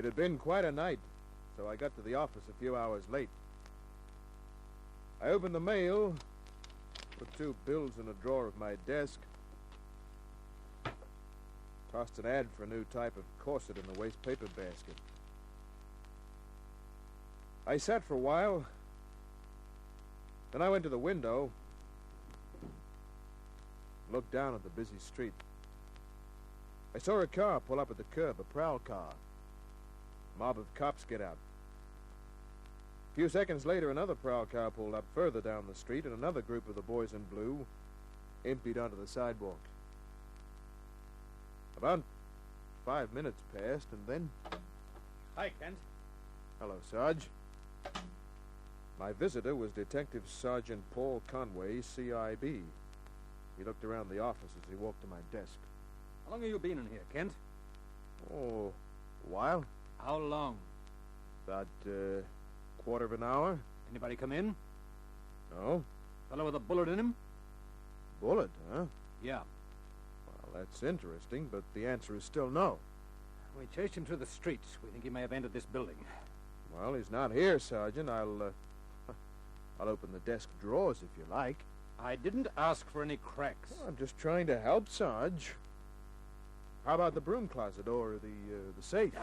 It had been quite a night, so I got to the office a few hours late. I opened the mail, put 2 bills in a drawer of my desk, tossed an ad for a new type of corset in the waste paper basket. I sat for a while, then I went to the window, looked down at the busy street. I saw a car pull up at the curb, a prowl car. A mob of cops get out. A few seconds later, another prowl car pulled up further down the street, and another group of the boys in blue emptied onto the sidewalk. About 5 minutes passed, and then... Hi, Kent. Hello, Sarge. My visitor was Detective Sergeant Paul Conway, CIB. He looked around the office as he walked to my desk. How long have you been in here, Kent? Oh, a while. How long? About, quarter of an hour. Anybody come in? No. Fellow with a bullet in him? Bullet, huh? Yeah. Well, that's interesting, but the answer is still no. We chased him through the streets. We think he may have entered this building. Well, he's not here, Sergeant. I'll open the desk drawers if you like. I didn't ask for any cracks. Well, I'm just trying to help, Sarge. How about the broom closet or the safe?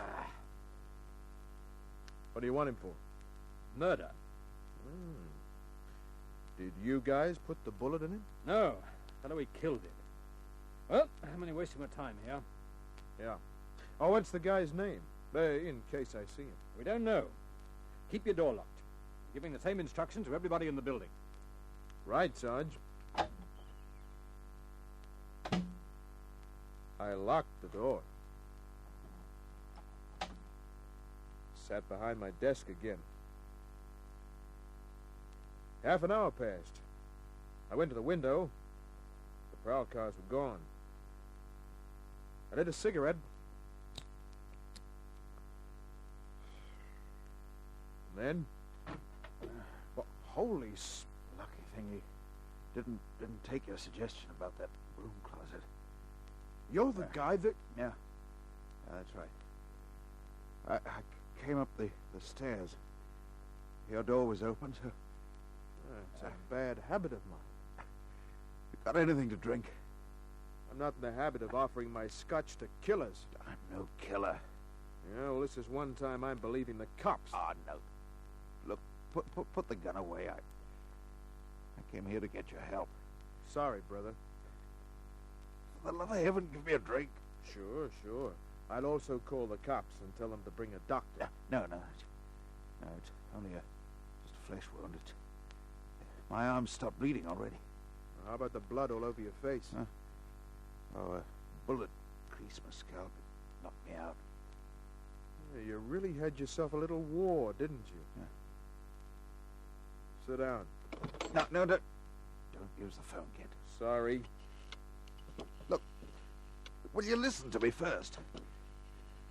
What do you want him for? Murder. Did you guys put the bullet in him? No. Fellow, he killed him. Well, how many wasting my time here? Yeah. Oh, what's the guy's name? In case I see him. We don't know. Keep your door locked. Giving the same instruction to everybody in the building. Right, Sarge. I locked the door. Sat behind my desk again. Half an hour passed. I went to the window. The prowl cars were gone. I lit a cigarette. And then... Well, holy lucky thing he didn't take your suggestion about that broom closet. You're the guy that... Yeah, that's right. I came up the stairs. Your door was open, so... It's a bad habit of mine. You got anything to drink? I'm not in the habit of offering my scotch to killers. I'm no killer. Yeah, well, this is one time I'm believing the cops. Ah, no. Look, put the gun away. I came here to get your help. Sorry, brother. For the love of heaven, give me a drink. Sure. I'll also call the cops and tell them to bring a doctor. No, it's only just a flesh wound. My arm stopped bleeding already. How about the blood all over your face? Huh? Oh, a bullet creased my scalp. It knocked me out. Yeah, you really had yourself a little war, didn't you? Yeah. Sit down. No, don't use the phone, Kent. Sorry. Look, will you listen to me first?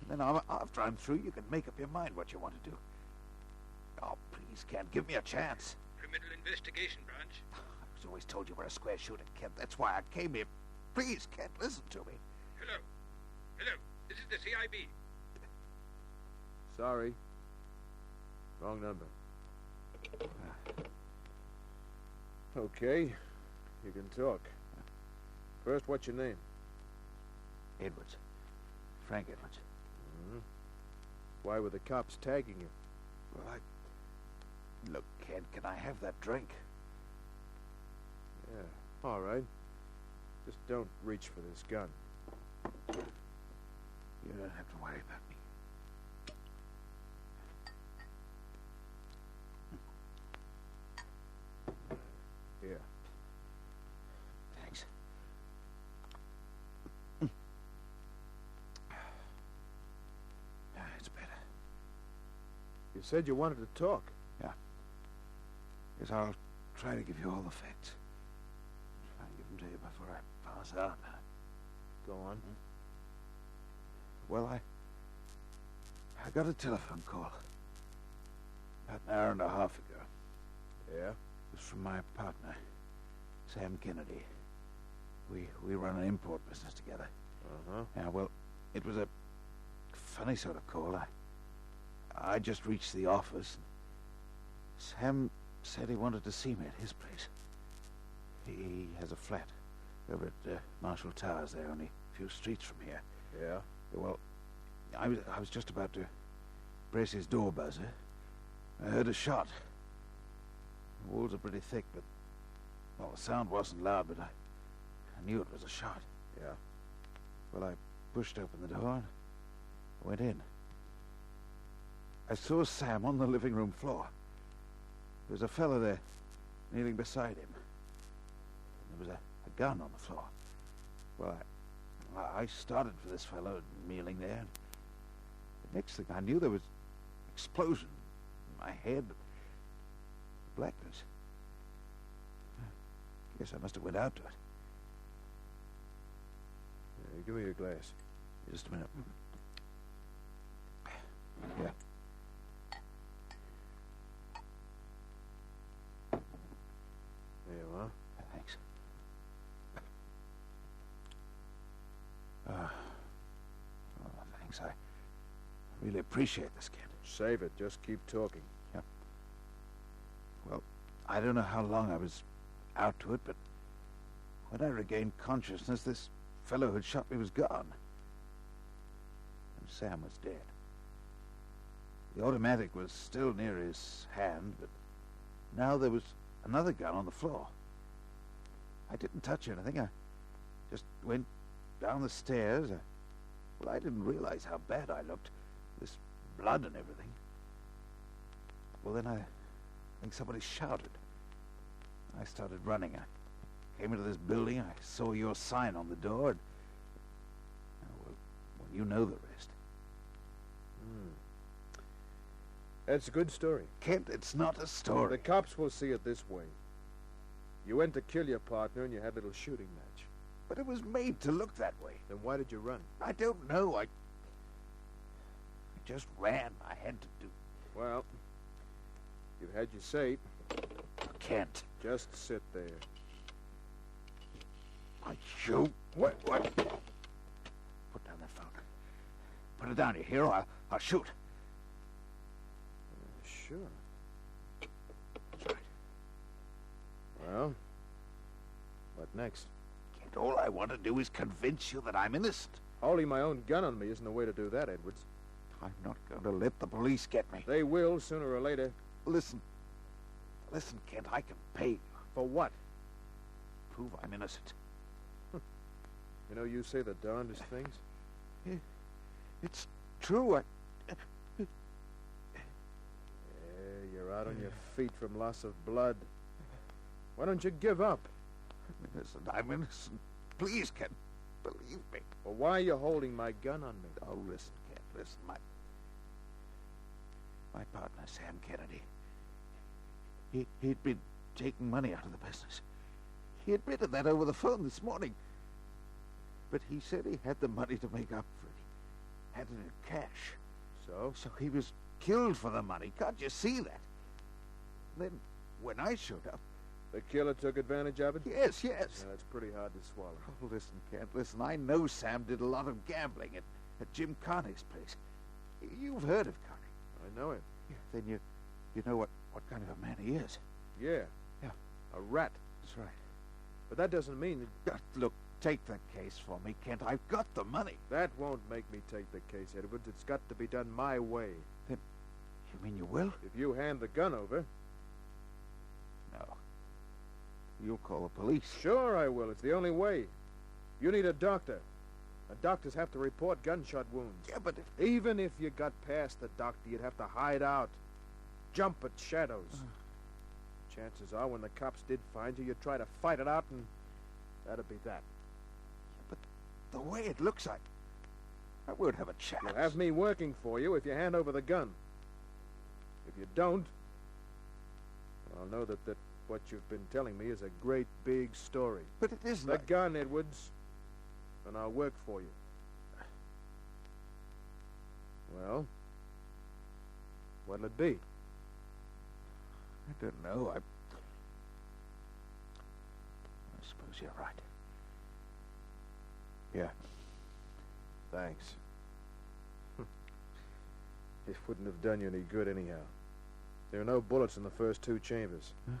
And then after I'm through, you can make up your mind what you want to do. Oh, please, Kent, give me a chance. Criminal Investigation Branch. I was always told you were a square shooter, Kent. That's why I came here. Please, Kent, listen to me. Hello. This is the CIB. Sorry. Wrong number. Okay. You can talk. First, what's your name? Edwards. Frank Edwards. Why were the cops tagging you? Well, Look, Kent, can I have that drink? Yeah, all right. Just don't reach for this gun. You don't have to worry about me. Here. Thanks. It's better. You said you wanted to talk. Yeah. Yes, I'll try to give you all the facts. Try and give them to you before I pass out. Go on. Well, I got a telephone call about an hour and a half ago. Yeah? It was from my partner, Sam Kennedy. We run an import business together. Uh-huh. Yeah, well, it was a funny sort of call. I just reached the office. Sam said he wanted to see me at his place. He has a flat over at Marshall Towers there, only a few streets from here. Yeah? Well, I was just about to press his door buzzer. I heard a shot. The walls are pretty thick, but... Well, the sound wasn't loud, but I knew it was a shot. Yeah. Well, I pushed open the door and went in. I saw Sam on the living room floor. There was a fella there, kneeling beside him. There was a gun on the floor. Well, I started for this fellow kneeling there. And the next thing I knew, there was an explosion in my head. Blackness. Guess I must have went out to it. Yeah, give me your glass. Just a minute. Yeah. There you are. Thanks. Thanks. I really appreciate this, kid. Save it. Just keep talking. Yep. Well, I don't know how long I was out to it, but when I regained consciousness, this fellow who'd shot me was gone. And Sam was dead. The automatic was still near his hand, but now there was another gun on the floor. I didn't touch anything. I just went down the stairs. Well, I didn't realize how bad I looked. This blood and everything. Well, then I think somebody shouted. I started running. I came into this building. I saw your sign on the door. And, well, you know the rest. That's a good story. Kent, it's not a story. The cops will see it this way. You went to kill your partner and you had a little shooting match. But it was made to look that way. Then why did you run? I don't know. I just ran. I had to do. Well, you've had your say. Kent. Just sit there. I shoot. What? Put down that phone. Put it down. You hear? I'll shoot. Sure. That's right. Well, what next? Kent, all I want to do is convince you that I'm innocent. Holding my own gun on me isn't the way to do that, Edwards. I'm not going to let the police get me. They will, sooner or later. Listen, Kent, I can pay you. For what? Prove I'm innocent. You know, you say the darndest things. It's true. Yeah, you're out on your feet from loss of blood. Why don't you give up? I'm innocent. Please, Kent, believe me. Well, why are you holding my gun on me? Oh, listen, Kent, listen. My partner, Sam Kennedy, he'd been taking money out of the business. He admitted that over the phone this morning. But he said he had the money to make up for it. He had it in cash. So? So he was killed for the money. Can't you see that? Then, when I showed up... The killer took advantage of it? Yes. Yeah, that's pretty hard to swallow. Oh, listen, Kent, listen. I know Sam did a lot of gambling at Jim Carney's place. You've heard of Carney. I know him. Yeah, then you know what kind of a man he is. Yeah. Yeah. A rat. That's right. But that doesn't mean... Look, take that case for me, Kent. I've got the money. That won't make me take the case, Edwards. It's got to be done my way. Then, you mean you will? If you hand the gun over... No. You'll call the police. Sure I will. It's the only way. You need a doctor. Doctors have to report gunshot wounds. Yeah, but Even if you got past the doctor, you'd have to hide out. Jump at shadows. Chances are when the cops did find you, you'd try to fight it out, and that'd be that. But the way it looks, I won't have a chance. You'll have me working for you if you hand over the gun. If you don't, I'll know that what you've been telling me is a great big story. But it isn't. The gun, Edwards, and I'll work for you. Well, what'll it be? I don't know. I suppose you're right. Yeah. Thanks. It wouldn't have done you any good anyhow. There are no bullets in the first 2 chambers. Huh?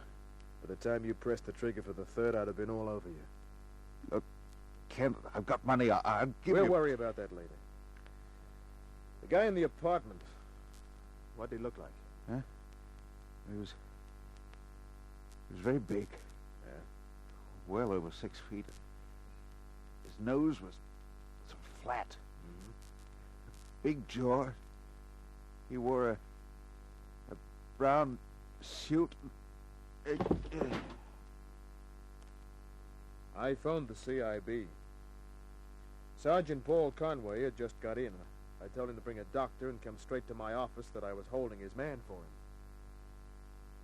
By the time you pressed the trigger for the third, I'd have been all over you. Look, Kent, I've got money. I'll give We'll you... worry about that later. The guy in the apartment, what'd he look like? Huh? He was very big. Yeah. Well over 6 feet. His nose was so flat. Mm-hmm. Big jaw. He wore a brown suit. I phoned the CIB. Sergeant Paul Conway had just got in. I told him to bring a doctor and come straight to my office, that I was holding his man for him.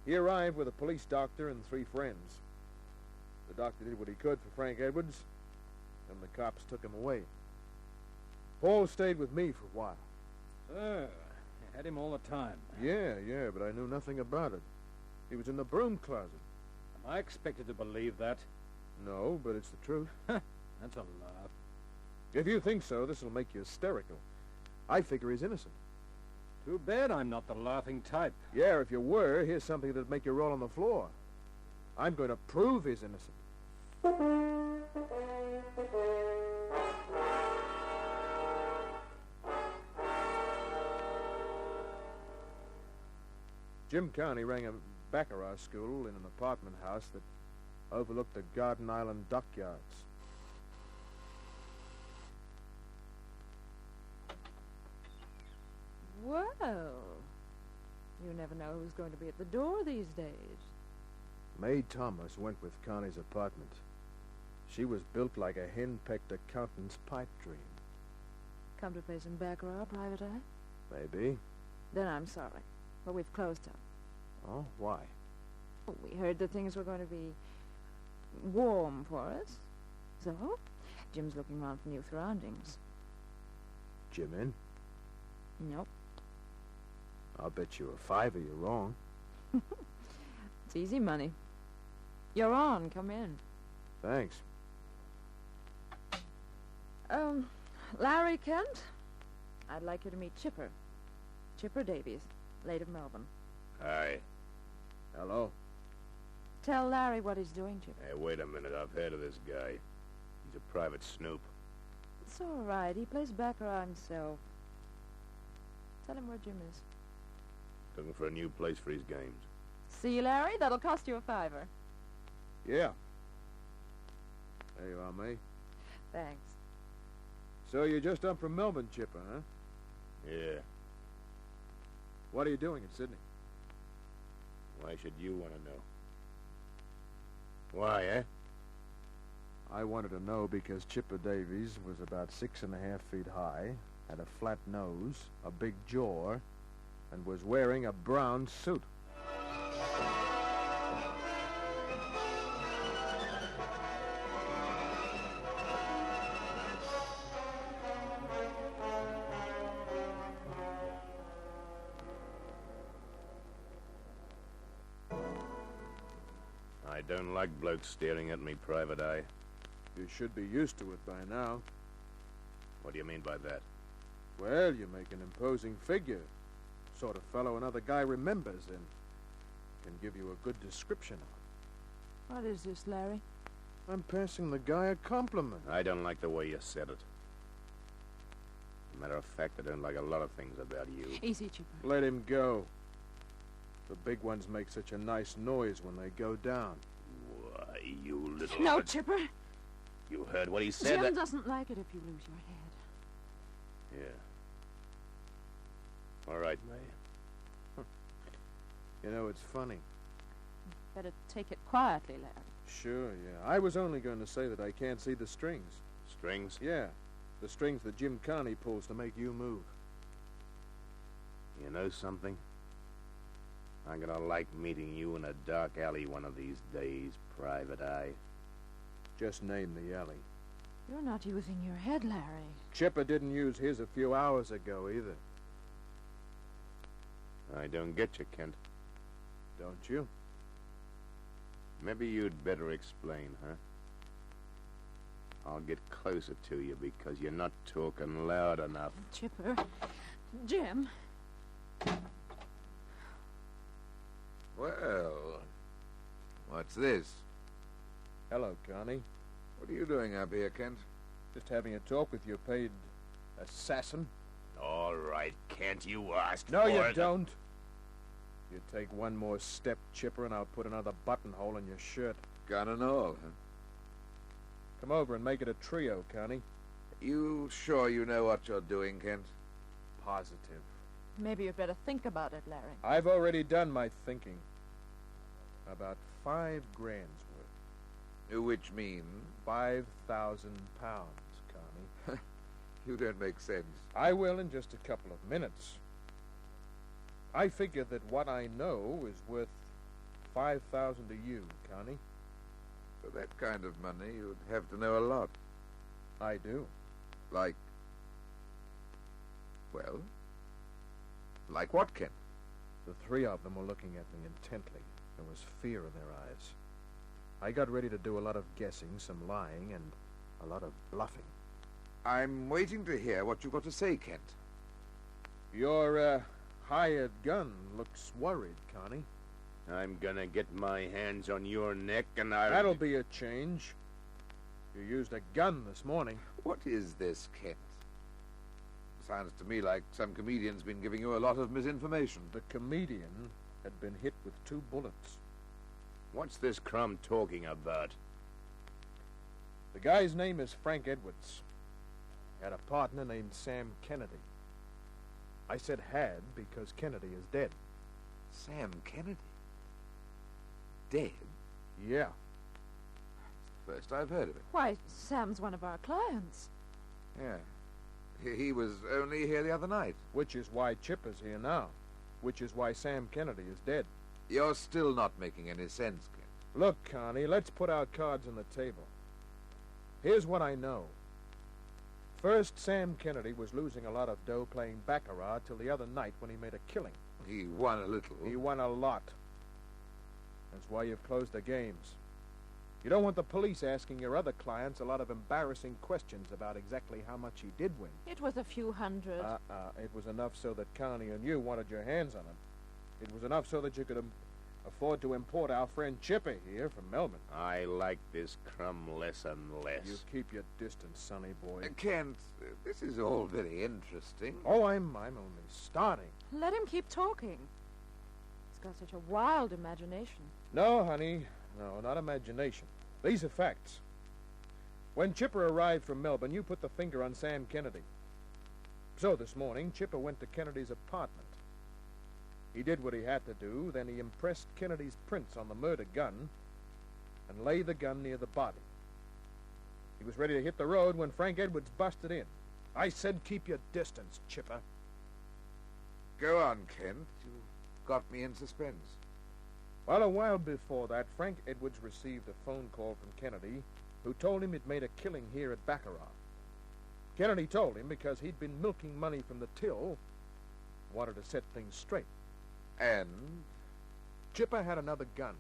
He arrived with a police doctor and 3 friends. The doctor did what he could for Frank Edwards, and the cops took him away. Paul stayed with me for a while. So, you had him all the time. Yeah, but I knew nothing about it. He was in the broom closet. Am I expected to believe that? No, but it's the truth. That's a laugh. If you think so, this'll make you hysterical. I figure he's innocent. Too bad I'm not the laughing type. Yeah, if you were, here's something that'd make you roll on the floor. I'm going to prove he's innocent. Jim County rang a baccarat school in an apartment house that overlooked the Garden Island dockyards. Well, you never know who's going to be at the door these days. Mae Thomas went with Connie's apartment. She was built like a hen-pecked accountant's pipe dream. Come to play some baccarat, Private Eye? Maybe. Then I'm sorry, but we've closed up. Oh, why? We heard that things were going to be warm for us. So, Jim's looking around for new surroundings. Jim in? Nope. I'll bet you a $5 you're wrong. It's easy money. You're on. Come in. Thanks. Larry Kent? I'd like you to meet Chipper. Chipper Davies, late of Melbourne. Hi. Hello. Tell Larry what he's doing, Chipper. Hey, wait a minute. I've heard of this guy. He's a private snoop. It's all right. He plays baccarat himself. Tell him where Jim is. Looking for a new place for his games. See, Larry? That'll cost you a $5. Yeah. There you are, Mae. Thanks. So you're just up from Melbourne, Chipper, huh? Yeah. What are you doing in Sydney? Why should you want to know? Why, eh? I wanted to know because Chipper Davies was about 6.5 feet high, had a flat nose, a big jaw, and was wearing a brown suit. I don't like blokes staring at me, Private Eye. You should be used to it by now. What do you mean by that? Well, you make an imposing figure. Sort of fellow another guy remembers and can give you a good description of. What is this, Larry? I'm passing the guy a compliment. I don't like the way you said it. Matter of fact, I don't like a lot of things about you. Easy, Chipper. Let him go. The big ones make such a nice noise when they go down. Why, you little... No, Chipper. You heard what he said? Jim doesn't like it if you lose your head. Yeah. All right, Mae. You know, it's funny. Better take it quietly, Larry. Sure, yeah. I was only going to say that I can't see the strings. Strings? Yeah, the strings that Jim Connie pulls to make you move. You know something? I'm gonna like meeting you in a dark alley one of these days, Private Eye. Just name the alley. You're not using your head, Larry. Chipper didn't use his a few hours ago, either. I don't get you, Kent. Don't you? Maybe you'd better explain, huh? I'll get closer to you because you're not talking loud enough. Chipper. Jim. What's this? Hello, Connie. What are you doing up here, Kent? Just having a talk with your paid assassin. All right, Kent, you asked No, for you it. don't. You take one more step, Chipper, and I'll put another buttonhole in your shirt. Gun and all, huh? Come over and make it a trio, Connie. You sure you know what you're doing, Kent? Positive. Maybe you'd better think about it, Larry. I've already done my thinking. About $5 grand's worth. Which means 5,000 pounds, Connie. you don't make sense. I will in just a couple of minutes. I figure that what I know is worth 5,000 to you, Connie. For that kind of money, you'd have to know a lot. I do. Like... well... like what, Kent? The three of them were looking at me intently. There was fear in their eyes. I got ready to do a lot of guessing, some lying, and a lot of bluffing. I'm waiting to hear what you've got to say, Kent. Your, hired gun looks worried, Connie. I'm gonna get my hands on your neck and I'll... That'll be a change. You used a gun this morning. What is this, Kent? Sounds to me like some comedian's been giving you a lot of misinformation. The comedian had been hit with 2 bullets. What's this crumb talking about? The guy's name is Frank Edwards. He had a partner named Sam Kennedy. I said had because Kennedy is dead. Sam Kennedy? Dead? Yeah. It's the first I've heard of it. Why, Sam's one of our clients. Yeah. He was only here the other night. Which is why Chipper's here now. Which is why Sam Kennedy is dead. You're still not making any sense, Kent. Look, Connie, let's put our cards on the table. Here's what I know. First, Sam Kennedy was losing a lot of dough playing baccarat till the other night when he made a killing. He won a little. He won a lot. That's why you've closed the games. You don't want the police asking your other clients a lot of embarrassing questions about exactly how much he did win. It was a few hundred. It was enough so that Connie and you wanted your hands on him. It was enough so that you could afford to import our friend Chipper here from Melbourne. I like this crumb less and less. You keep your distance, sonny boy. Kent, this is all very interesting. Oh, I'm only starting. Let him keep talking. He's got such a wild imagination. No, honey. No, not imagination. These are facts. When Chipper arrived from Melbourne, you put the finger on Sam Kennedy. So this morning, Chipper went to Kennedy's apartment. He did what he had to do, then he impressed Kennedy's prints on the murder gun and laid the gun near the body. He was ready to hit the road when Frank Edwards busted in. I said keep your distance, Chipper. Go on, Kent. You got me in suspense. Well, a while before that, Frank Edwards received a phone call from Kennedy, who told him he'd made a killing here at Baccarat. Kennedy told him because he'd been milking money from the till, wanted to set things straight. And? Chipper had another gun.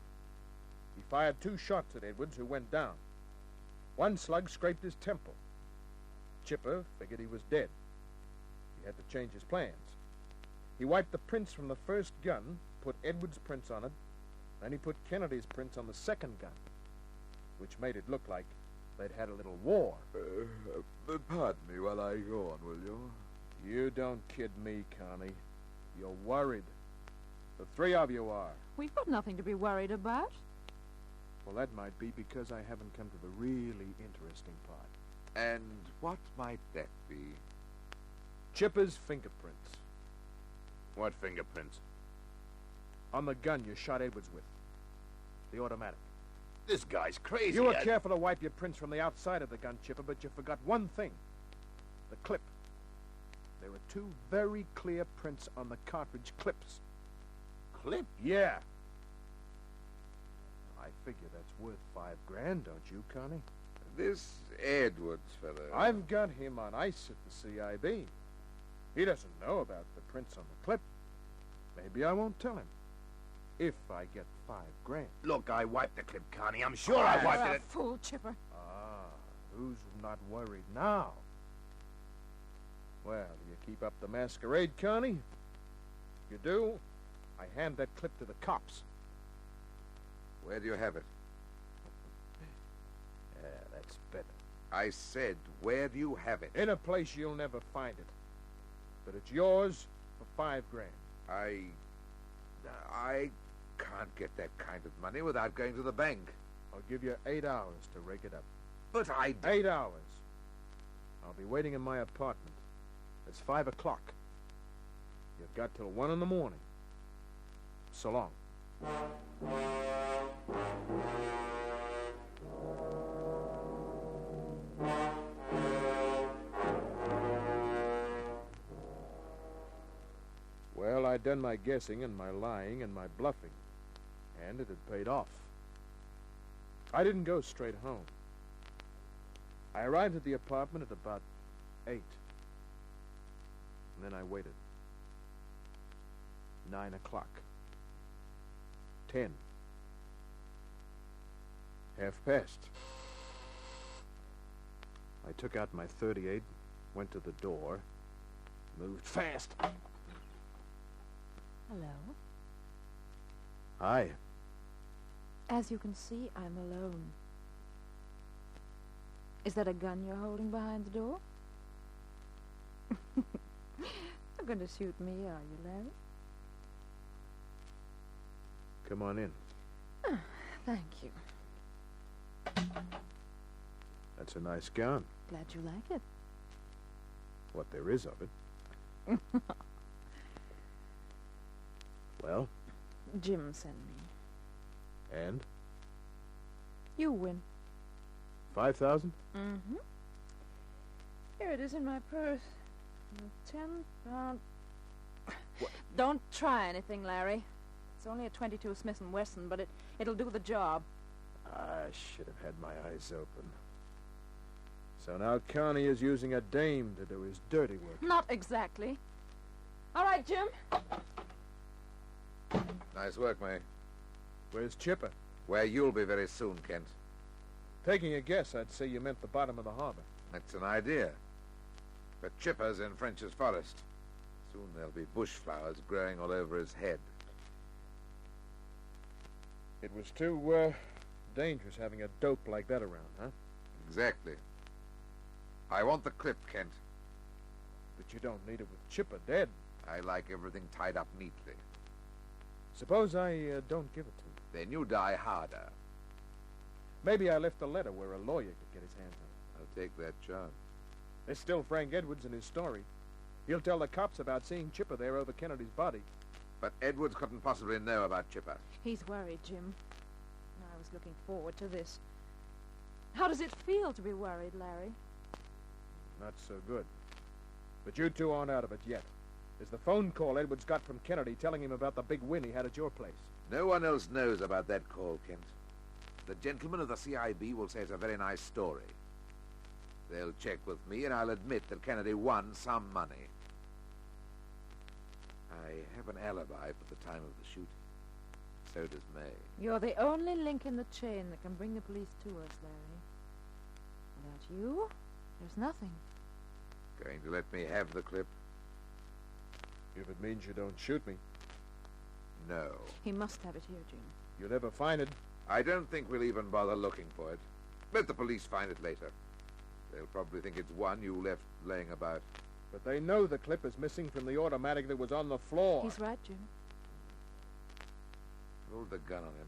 He fired 2 shots at Edwards, who went down. One slug scraped his temple. Chipper figured he was dead. He had to change his plans. He wiped the prints from the first gun, put Edwards' prints on it, then he put Kennedy's prints on the second gun, which made it look like they'd had a little war. Pardon me while I go on, will you? You don't kid me, Connie. You're worried. The 3 of you are. We've got nothing to be worried about. Well, that might be because I haven't come to the really interesting part. And what might that be? Chipper's fingerprints. What fingerprints? On the gun you shot Edwards with. The automatic. This guy's crazy. You were careful to wipe your prints from the outside of the gun, Chipper, but you forgot one thing. The clip. There were 2 very clear prints on the cartridge clips. Clip? Yeah. I figure that's worth $5 grand, don't you, Connie? This Edwards fellow. I've got him on ice at the CIB. He doesn't know about the prints on the clip. Maybe I won't tell him. If I get $5 grand. Look, I wiped the clip, Connie. I'm sure I You're wiped a it. fool, Chipper. Ah, who's not worried now? Well, you keep up the masquerade, Connie? If you do, I hand that clip to the cops. Where do you have it? Yeah, that's better. I said, where do you have it? In a place you'll never find it. But it's yours for $5 grand. I can't get that kind of money without going to the bank. I'll give you 8 hours to rake it up. But I... 8 hours. I'll be waiting in my apartment. It's 5 o'clock. You've got till 1 in the morning. So long. Well, I'd done my guessing and my lying and my bluffing, and it had paid off. I didn't go straight home. I arrived at the apartment at about 8. And then I waited. 9 o'clock. 10. Half past. I took out my .38, went to the door, moved fast. Hello. Hi. As you can see, I'm alone. Is that a gun you're holding behind the door? You're going to shoot me, are you, Larry? Come on in. Thank you. That's a nice gun. Glad you like it. What there is of it. Well? Jim sent me. And? You win. 5,000? Mm-hmm. Here it is in my purse. 10 pound... What? Don't try anything, Larry. It's only a .22 Smith & Wesson, but it'll do the job. I should have had my eyes open. So now Connie is using a dame to do his dirty work. Not exactly. All right, Jim. Nice work, May. Where's Chipper? Where you'll be very soon, Kent. Taking a guess, I'd say you meant the bottom of the harbor. That's an idea. But Chipper's in French's Forest. Soon there'll be bush flowers growing all over his head. It was too, dangerous having a dope like that around, huh? Exactly. I want the clip, Kent. But you don't need it with Chipper dead. I like everything tied up neatly. Suppose I don't give it to you. Then you die harder. Maybe I left a letter where a lawyer could get his hands on it. I'll take that chance. There's still Frank Edwards and his story. He'll tell the cops about seeing Chipper there over Kennedy's body. But Edwards couldn't possibly know about Chipper. He's worried, Jim. I was looking forward to this. How does it feel to be worried, Larry? Not so good. But you two aren't out of it yet. There's the phone call Edwards got from Kennedy telling him about the big win he had at your place. No one else knows about that call, Kent. The gentlemen of the CIB will say it's a very nice story. They'll check with me, and I'll admit that Kennedy won some money. I have an alibi for the time of the shooting. So does May. You're the only link in the chain that can bring the police to us, Larry. Without you, there's nothing. Going to let me have the clip? If it means you don't shoot me. No. He must have it here, Jim. You'll never find it. I don't think we'll even bother looking for it. Let the police find it later. They'll probably think it's one you left laying about. But they know the clip is missing from the automatic that was on the floor. He's right, Jim. Hold the gun on him.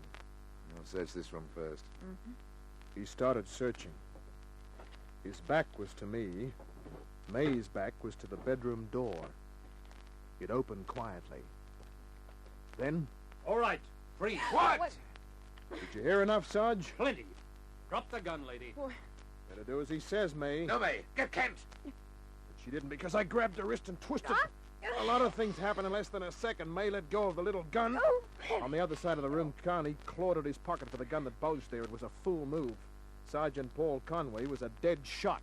I'll search this room first. Mm-hmm. He started searching. His back was to me. May's back was to the bedroom door. It opened quietly. Then... All right, freeze. What? Did you hear enough, Sarge? Plenty. Drop the gun, lady. Better do as he says, May. No, May. Get Kent. But she didn't because I grabbed her wrist and twisted... A lot of things happen in less than a second. May let go of the little gun. On the other side of the room, Connie clawed at his pocket for the gun that bulged there. It was a fool move. Sergeant Paul Conway was a dead shot.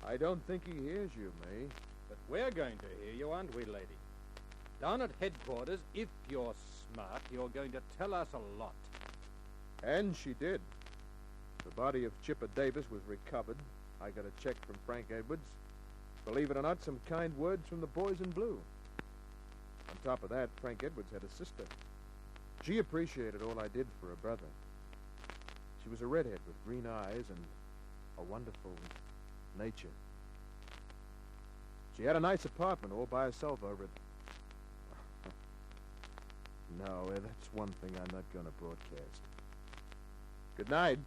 I don't think he hears you, May. But we're going to hear you, aren't we, lady? Down at headquarters, if you're smart, you're going to tell us a lot. And she did. The body of Chipper Davis was recovered. I got a check from Frank Edwards. Believe it or not, some kind words from the boys in blue. top of that, Frank Edwards had a sister. She appreciated all I did for her brother. She was a redhead with green eyes and a wonderful nature. She had a nice apartment all by herself over at... No, that's one thing I'm not going to broadcast. Good night.